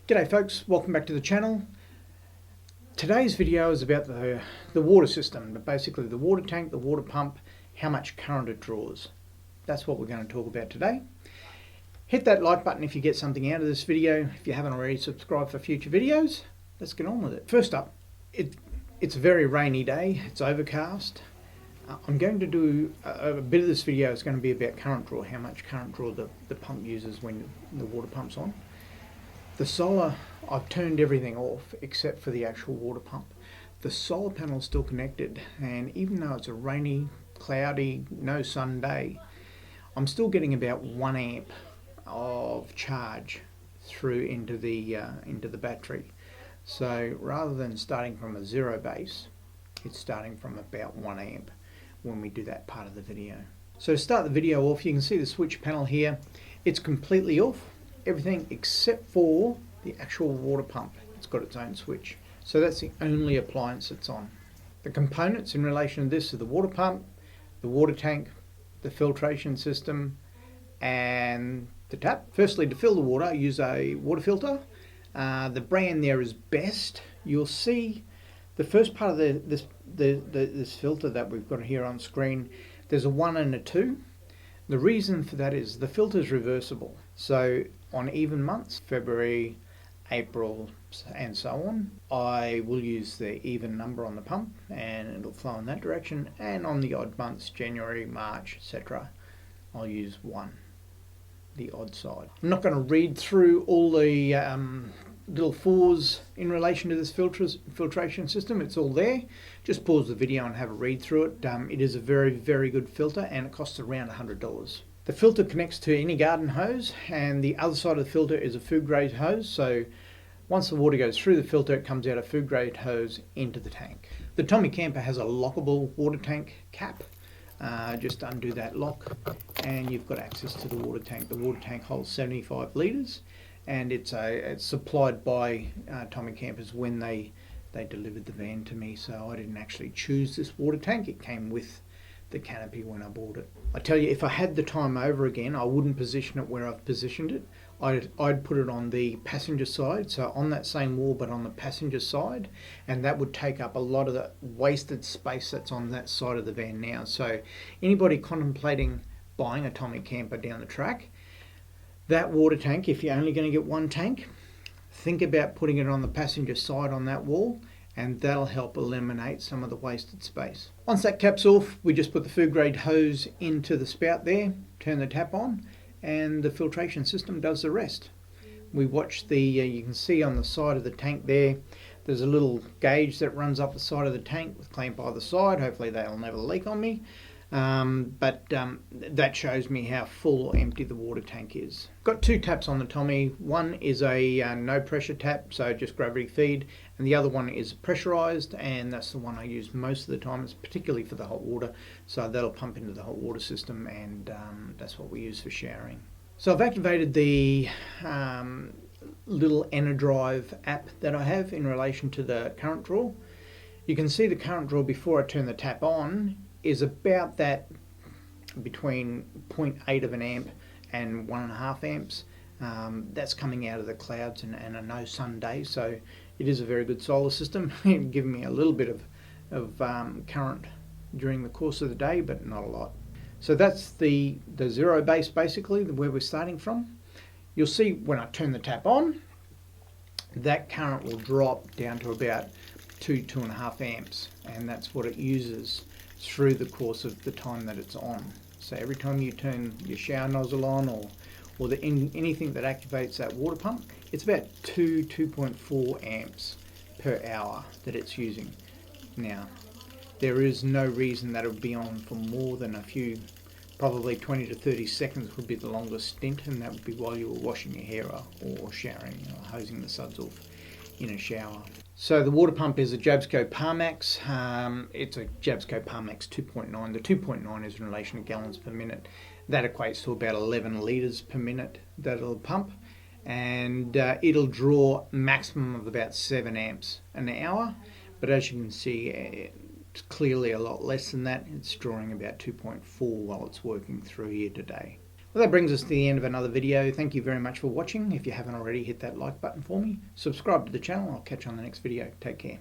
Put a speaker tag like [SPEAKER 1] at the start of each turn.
[SPEAKER 1] G'day folks, welcome back to the channel. Today's video is about the water system, but basically the water tank, the water pump, how much current it draws. That's what we're going to talk about today. Hit that like button if you get something out of this video. If you haven't already, subscribe for future videos. Let's get on with it. First up, it's a very rainy day, it's overcast. I'm going to do a bit of this video is going to be about current draw, how much current draw the pump uses when the water pump's on. The solar, I've turned everything off except for the actual water pump. The solar panel is still connected, and even though it's a rainy, cloudy, no sun day, I'm still getting about 1 amp of charge through into the battery. So rather than starting from a zero base, it's starting from about 1 amp when we do that part of the video. So to start the video off, you can see the switch panel here. It's completely off. Everything except for the actual water pump. It's got its own switch. So that's the only appliance it's on. The components in relation to this are the water pump, the water tank, the filtration system, and the tap. Firstly, to fill the water, I use a water filter. The brand there is Best. You'll see the first part of this filter that we've got here on screen, there's a 1 and a 2. The reason for that is the filter is reversible. So on even months, February, April, and so on, I will use the even number on the pump and it'll flow in that direction. And on the odd months, January, March, etc., I'll use 1, the odd side. I'm not going to read through all the little fours in relation to this filtration system. It's all there. Just pause the video and have a read through it. It is a very, very good filter, and it costs around $100. The filter connects to any garden hose, and the other side of the filter is a food grade hose. So once the water goes through the filter, it comes out a food grade hose into the tank. The Tommy Camper has a lockable water tank cap. Just undo that lock and you've got access to the water tank. The water tank holds 75 litres, and it's supplied by Tommy Campers when they delivered the van to me. So I didn't actually choose this water tank. It came with the canopy when I bought it. I tell you, if I had the time over again, I wouldn't position it where I've positioned it. I'd put it on the passenger side, so on that same wall but on the passenger side, and that would take up a lot of the wasted space that's on that side of the van now. So anybody contemplating buying a Tommy Camper down the track, that water tank, if you're only going to get 1 tank, think about putting it on the passenger side on that wall, and that'll help eliminate some of the wasted space. Once that cap's off, we just put the food grade hose into the spout there, turn the tap on, and the filtration system does the rest. We watch the, you can see on the side of the tank there's a little gauge that runs up the side of the tank with clamp either side. Hopefully they'll never leak on me. That shows me how full or empty the water tank is. Got 2 taps on the Tommy. One is a no pressure tap, so just gravity feed, and the other one is pressurized, and that's the one I use most of the time. It's particularly for the hot water, so that'll pump into the hot water system, and that's what we use for showering. So I've activated the little Enerdrive app that I have in relation to the current draw. You can see the current draw before I turn the tap on is about that between 0.8 of an amp and 1.5 amps. That's coming out of the clouds and a no sun day, so it is a very good solar system, giving me a little bit of current during the course of the day, but not a lot. So that's the zero base, basically where we're starting from. You'll see when I turn the tap on, that current will drop down to about 2.5 amps, and that's what it uses through the course of the time that it's on. So every time you turn your shower nozzle on or anything that activates that water pump, it's about 2.4 amps per hour that it's using. Now, there is no reason that it would be on for more than a few, probably 20 to 30 seconds would be the longest stint, and that would be while you were washing your hair or showering, or hosing the suds off in a shower. So the water pump is a Jabsco Parmax. It's a Jabsco Parmax 2.9. The 2.9 is in relation to gallons per minute. That equates to about 11 litres per minute that it'll pump, and it'll draw maximum of about 7 amps an hour. But as you can see, it's clearly a lot less than that. It's drawing about 2.4 while it's working through here today. Well, that brings us to the end of another video. Thank you very much for watching. If you haven't already, hit that like button for me. Subscribe to the channel. I'll catch you on the next video. Take care.